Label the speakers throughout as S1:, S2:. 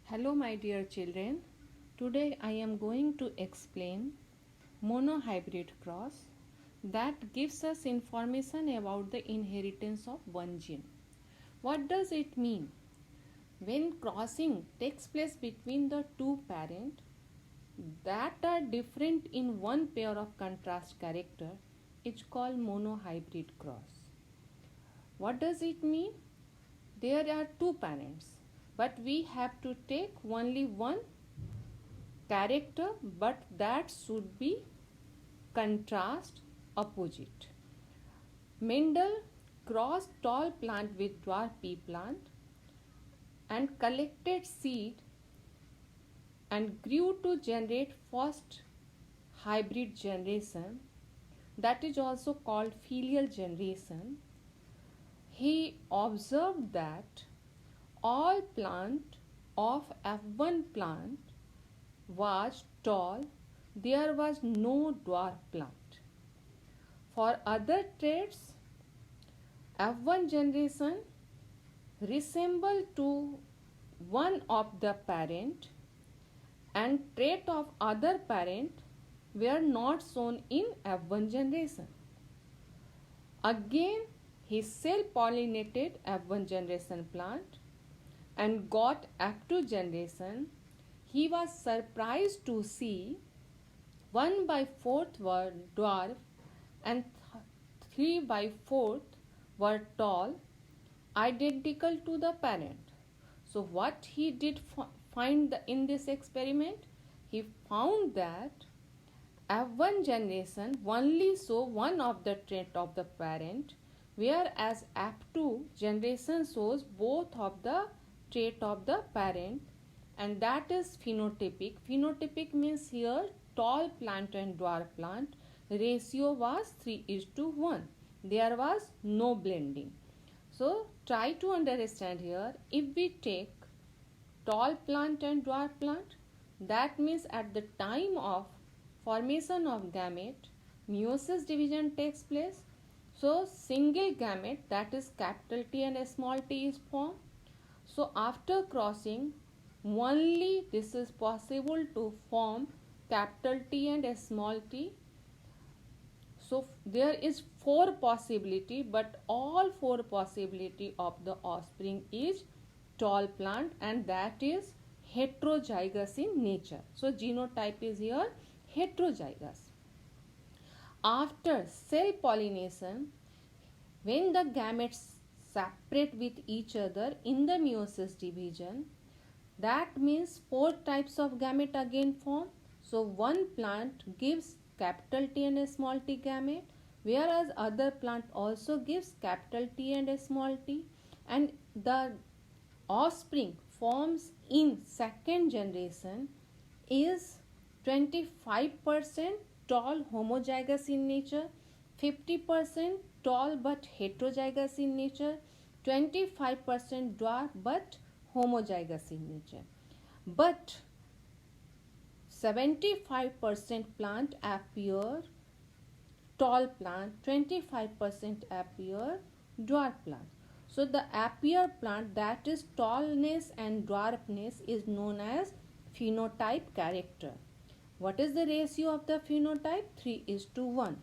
S1: Hello, my dear children. Today I am going to explain monohybrid cross that gives us information about the inheritance of one gene. What does it mean? When crossing takes place between the two parents that are different in one pair of contrast character, it's called monohybrid cross. What does it mean? There are two parents, but we have to take only one character, but that should be contrast opposite. Mendel crossed tall plant with dwarf pea plant and collected seed and grew to generate first hybrid generation, that is also called filial generation. He observed that all plant of F1 plant was tall, there was no dwarf plant. For other traits, F1 generation resemble to one of the parent and trait of other parent were not shown in F1 generation. Again, he self-pollinated F1 generation plant and got F2 generation. He was surprised to see 1 by 4th were dwarf and 3 by 4th were tall, identical to the parent. So what he did find in this experiment? He found that F1 generation only show one of the trait of the parent, whereas F2 generation shows both of the trait of the parent, and that is phenotypic. Phenotypic means here tall plant and dwarf plant ratio was 3:1. There was no blending. So try to understand here, if we take tall plant and dwarf plant, that means at the time of formation of gamete, meiosis division takes place. So single gamete, that is capital T and small t, is formed. So after crossing, only this is possible to form capital T and small t. So there is 4 possibility, but all 4 possibility of the offspring is tall plant, and that is heterozygous in nature. So genotype is here heterozygous. After cell pollination, when the gametes separate with each other in the meiosis division, that means 4 types of gamete again form. So one plant gives capital T and small t gamete, whereas other plant also gives capital T and small t, and the offspring forms in second generation is 25% tall homozygous in nature, 50% tall but heterozygous in nature, 25% dwarf but homozygous in nature. But 75% plant appear tall plant, 25% appear dwarf plant. So the appear plant, that is tallness and dwarfness, is known as phenotype character. What is the ratio of the phenotype? 3:1.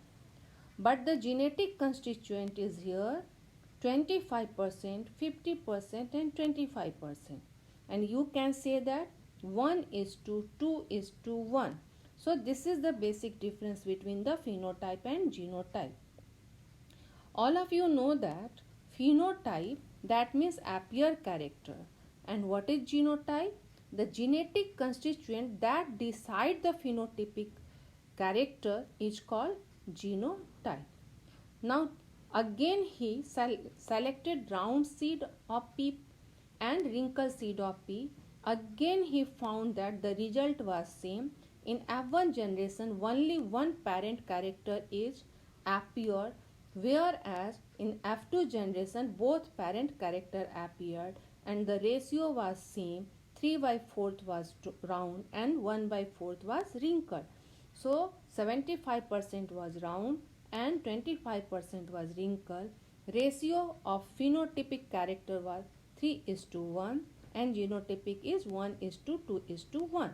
S1: But the genetic constituent is here 25%, 50% and 25%. And you can say that 1:2:1. So this is the basic difference between the phenotype and genotype. All of you know that phenotype, that means appear character, and what is genotype? The genetic constituent that decide the phenotypic character is called genotype. Now again he selected round seed of pea and wrinkle seed of pea. Again he found that the result was same. In F1 generation only one parent character is appeared, whereas in F2 generation both parent character appeared and the ratio was same. 3 by 4th was round and 1 by 4th was wrinkled. So 75% was round and 25% was wrinkled. Ratio of phenotypic character was 3:1 and genotypic is 1:2:1.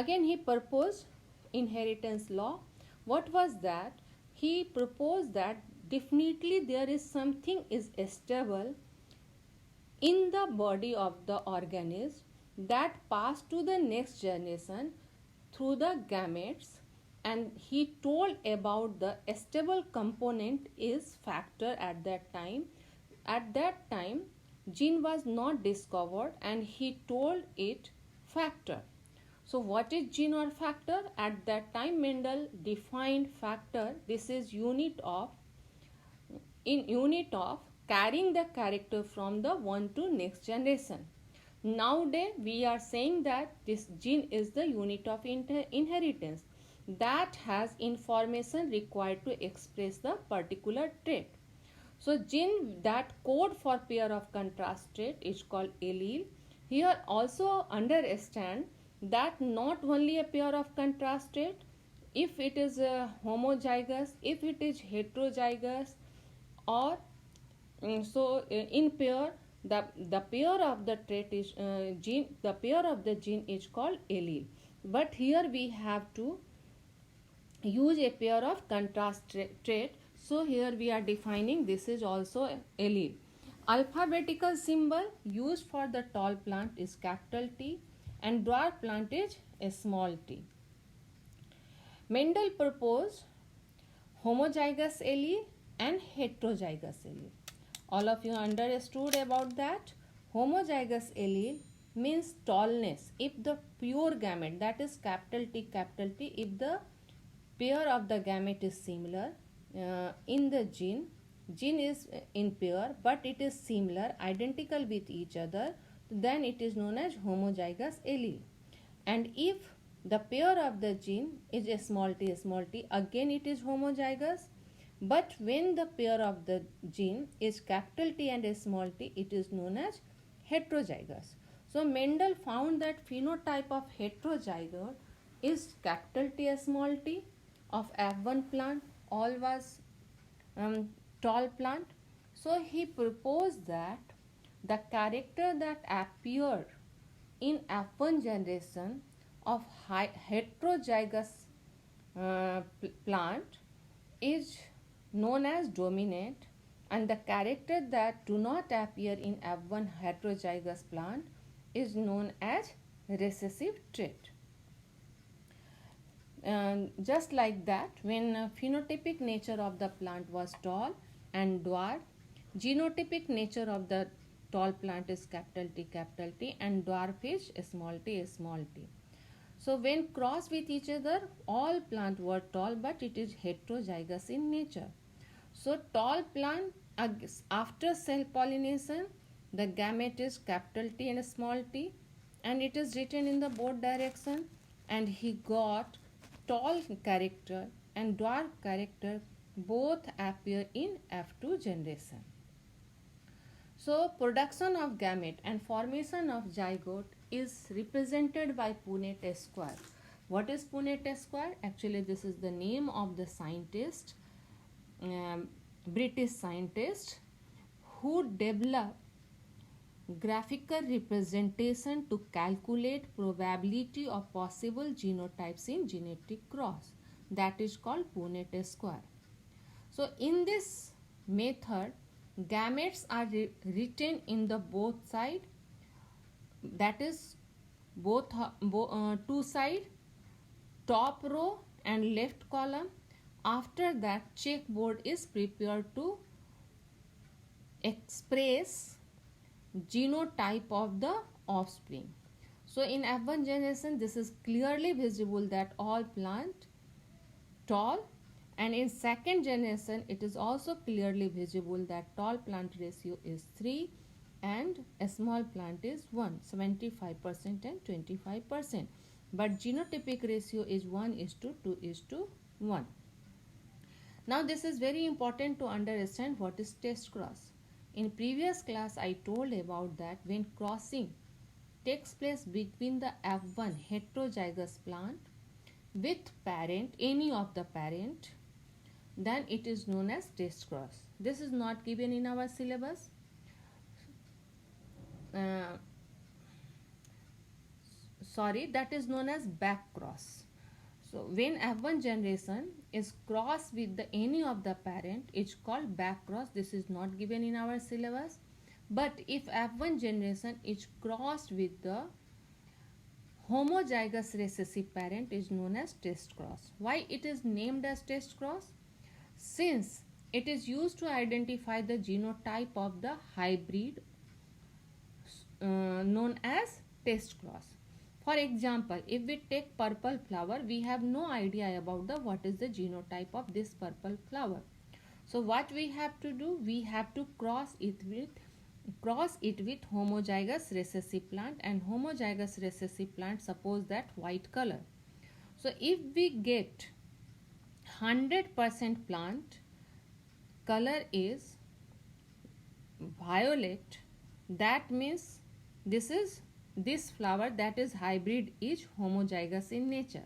S1: Again, he proposed inheritance law. What was that? He proposed that definitely there is something is stable in the body of the organism that pass to the next generation through the gametes, and he told about the stable component is factor at that time. At that time, gene was not discovered and he told it factor. So what is gene or factor? At that time Mendel defined factor. This is unit of carrying the character from the one to next generation. Nowadays we are saying that this gene is the unit of inheritance that has information required to express the particular trait. So gene that code for pair of contrast trait is called allele. Here also understand that not only a pair of contrast trait, if it is homozygous, if it is heterozygous, or in pair, the pair of the trait is gene, the pair of the gene is called allele. But here we have to use a pair of contrast trait. So here we are defining this is also allele. Alphabetical symbol used for the tall plant is capital T and dwarf plant is a small t. Mendel proposed homozygous allele and heterozygous allele. All of you understood about that. Homozygous allele means tallness. If the pure gamete, that is capital T, if the pair of the gamete is similar in the gene is in pair but it is similar, identical with each other, then it is known as homozygous allele. And if the pair of the gene is a small t, again it is homozygous. But when the pair of the gene is capital T and a small t, it is known as heterozygous. So Mendel found that phenotype of heterozygote is capital T, a small t of F1 plant, all was tall plant. So he proposed that the character that appeared in F1 generation of heterozygous plant is known as dominant, and the character that do not appear in F1 heterozygous plant is known as recessive trait. Just like that, when phenotypic nature of the plant was tall and dwarf, genotypic nature of the tall plant is capital T and dwarf is small t. So when crossed with each other, all plant were tall but it is heterozygous in nature. So tall plant, after cell pollination, the gamete is capital T and small t, and it is written in the both direction, and he got tall character and dwarf character both appear in F2 generation. So production of gamete and formation of zygote is represented by Punnett square. What is Punnett square? Actually this is the name of the scientist, British scientist, who developed graphical representation to calculate probability of possible genotypes in genetic cross. That is called Punnett square. So in this method, gametes are written in the both side, that is both two side, top row and left column. After that, checkboard is prepared to express genotype of the offspring. So in F1 generation, this is clearly visible that all plant tall, and in second generation it is also clearly visible that tall plant ratio is 3 and a small plant is 1, 75% and 25%. But genotypic ratio is 1:2:1. Now this is very important to understand what is test cross. In previous class I told about that when crossing takes place between the F1 heterozygous plant with parent, any of the parent, then it is known as test cross. This is not given in our syllabus. uh, that is known as back cross. So when F1 generation is crossed with any of the parent, it's called back cross. This is not given in our syllabus. But if F1 generation is crossed with the homozygous recessive parent, is known as test cross. Why it is named as test cross? Since it is used to identify the genotype of the hybrid known as test cross. For example, if we take purple flower, we have no idea about what is the genotype of this purple flower. So what we have to do? We have to cross it with homozygous recessive plant, and homozygous recessive plant, suppose that white color. So if we get 100% plant color is violet, that means this flower, that is hybrid, is homozygous in nature.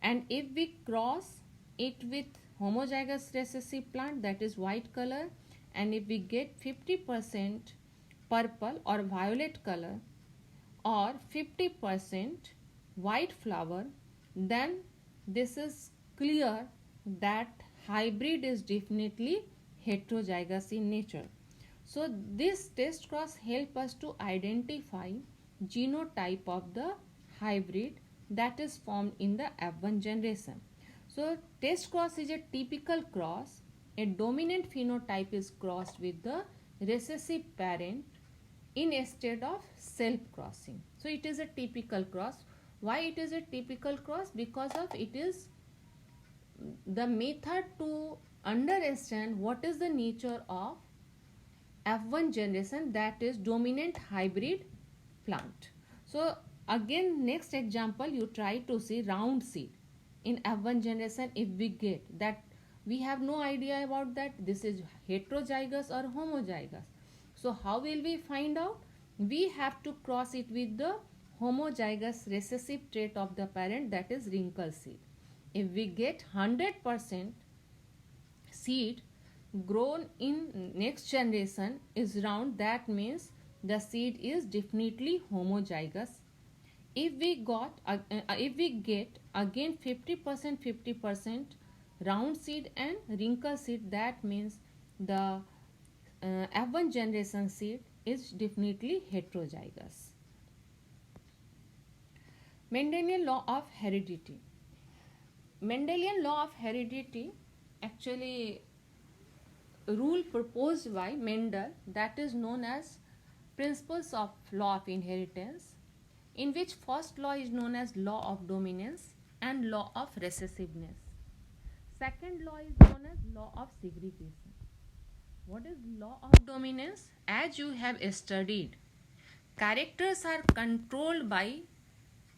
S1: And if we cross it with homozygous recessive plant, that is white color, and if we get 50% purple or violet color or 50% white flower, then this is clear that hybrid is definitely heterozygous in nature. So this test cross help us to identify genotype of the hybrid that is formed in the F1 generation. So test cross is a typical cross. A dominant phenotype is crossed with the recessive parent instead of self crossing. So it is a typical cross. Why it is a typical cross? Because of it is the method to understand what is the nature of F1 generation, that is dominant hybrid plant. So again, next example, you try to see round seed in F1 generation. If we get that, we have no idea about that this is heterozygous or homozygous. So how will we find out? We have to cross it with the homozygous recessive trait of the parent, that is wrinkle seed. If we get 100% seed grown in next generation is round, that means the seed is definitely homozygous. If we get again 50% round seed and wrinkle seed, that means the F1 generation seed is definitely heterozygous. Mendelian law of heredity. Mendelian law of heredity, actually rule proposed by Mendel, that is known as principles of law of inheritance, in which first law is known as law of dominance and law of recessiveness. Second law is known as law of segregation. What is law of dominance? As you have studied, characters are controlled by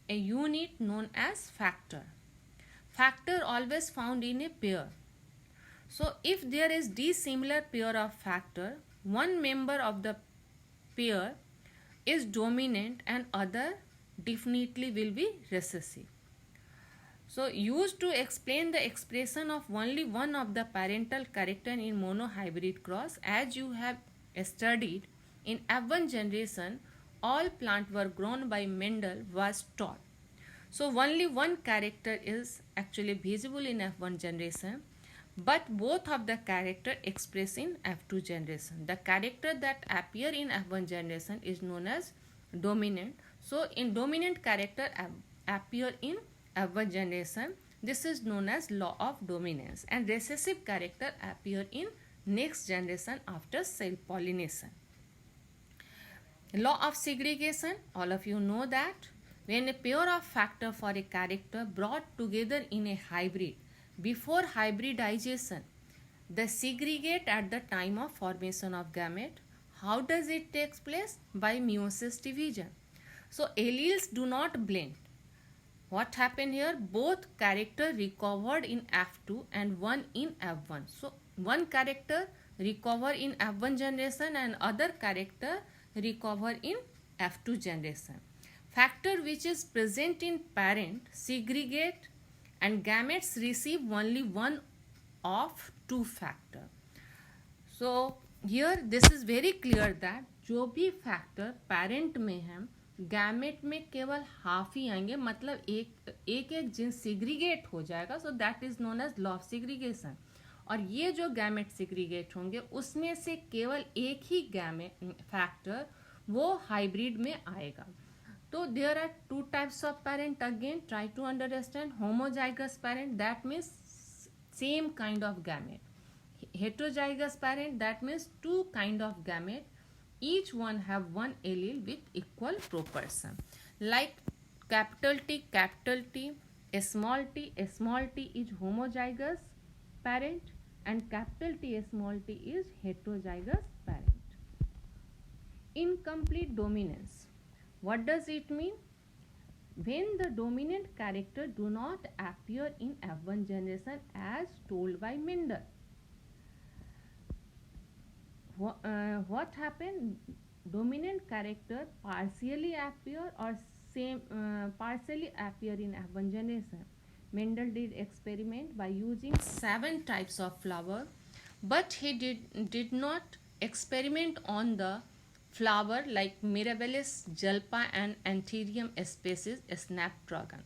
S1: a unit known as factor. Factor always found in a pair. So if there is dissimilar pair of factor, one member of the pair is dominant and other definitely will be recessive. So used to explain the expression of only one of the parental character in monohybrid cross, as you have studied in F1 generation, all plants were grown by Mendel was taught. So only one character is actually visible in F1 generation, but both of the character expressed in F2 generation. The character that appear in F1 generation is known as dominant. So in dominant character appear in F1 generation, this is known as law of dominance, and recessive character appear in next generation after self-pollination. Law of segregation, all of you know that when a pair of factor for a character brought together in a hybrid before hybridization, they segregate at the time of formation of gamete. How does it take place? By meiosis division. So alleles do not blend. What happened here? Both character recovered in F2 and one in F1. So one character recover in F1 generation and other character recover in F2 generation. Factor which is present in parent segregate and gametes receive only one of two factor. So here this is very clear that जो भी factor parent में है gamete में केवल half ही आएंगे, मतलब एक gene segregate हो जाएगा. So that is known as law of segregation. और ये जो गैमेट सिग्रीगेट होंगे उसमें से केवल एक ही गैमेट फैक्टर वो हाइब्रिड में आएगा. तो there are two types of parent. Again try to understand. Homozygous parent, that means same kind of gamete. Heterozygous parent, that means two kind of gamete, each one have one allele with equal proportion. Like capital T, small t is homozygous parent and capital T small t is heterozygous parent. Incomplete dominance. What does it mean? When the dominant character do not appear in F1 generation as told by Mendel. What happened? Dominant character partially appear or partially appear in F1 generation. Mendel did experiment by using 7 types of flower, but he did not experiment on the flower like Mirabilis, Jalpa and Anthurium species Snapdragon.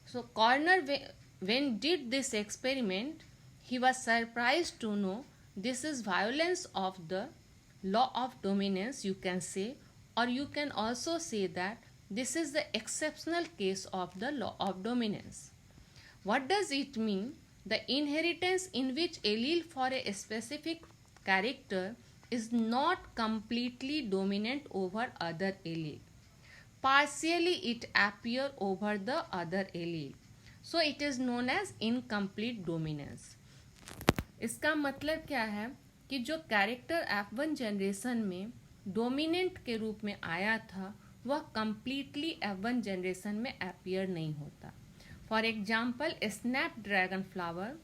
S1: So Corner, when did this experiment, he was surprised to know this is violence of the law of dominance, you can say, or you can also say that this is the exceptional case of the law of dominance. What does it mean? The inheritance in which allele for a specific character is not completely dominant over other allele. Partially it appear over the other allele. So it is known as incomplete dominance. इसका मतलब क्या है कि जो character F1 generation में dominant के रूप में आया था वह कंप्लीटली F1 जनरेशन में अपीयर नहीं होता. For example Snapdragon flower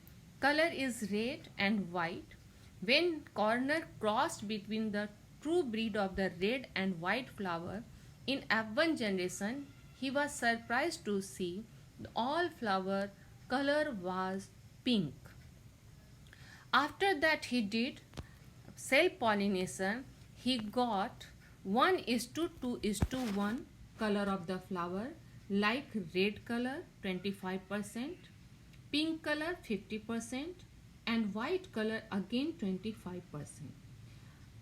S1: colour is red and white. When corner crossed between the true breed of the red and white flower in F1 generation, he was surprised to see all flower color was pink. After that he did self-pollination. He got 1:2:1 color of the flower, like red color 25%, pink color 50%, and white color again 25%.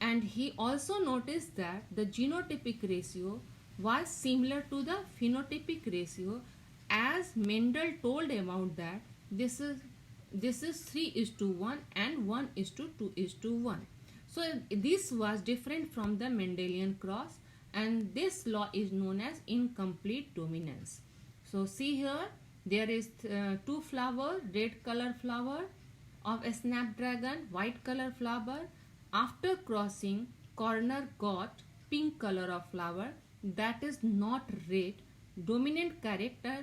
S1: And he also noticed that the genotypic ratio was similar to the phenotypic ratio, as Mendel told about that this is 3:1 and 1:2:1. So this was different from the Mendelian cross, and this law is known as incomplete dominance. So see here, there is 2 flower, red color flower of a snapdragon, white color flower. After crossing, corner got pink color of flower, that is not red. Dominant character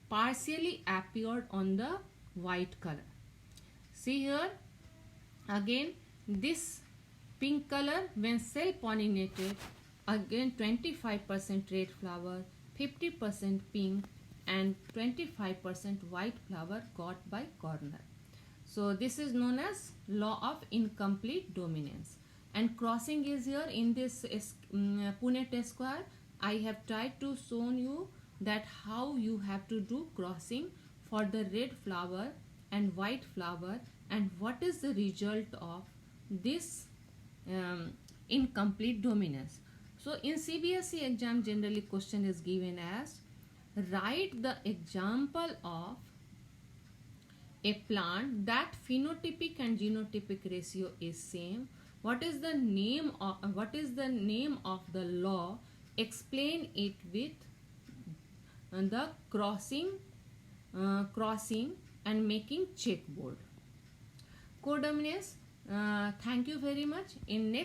S1: partially appeared on the white color. See here, again this pink color when self pollinated, again 25% red flower, 50% pink and 25% white flower got by corner. So this is known as law of incomplete dominance. And crossing is here in this Punnett square. I have tried to show you that how you have to do crossing for the red flower and white flower, and what is the result of this incomplete dominance. So in CBSE exam generally question is given as write the example of a plant that phenotypic and genotypic ratio is same. What is the name of the law? Explain it with the crossing and making checkboard. Codominance. Thank you very much. In next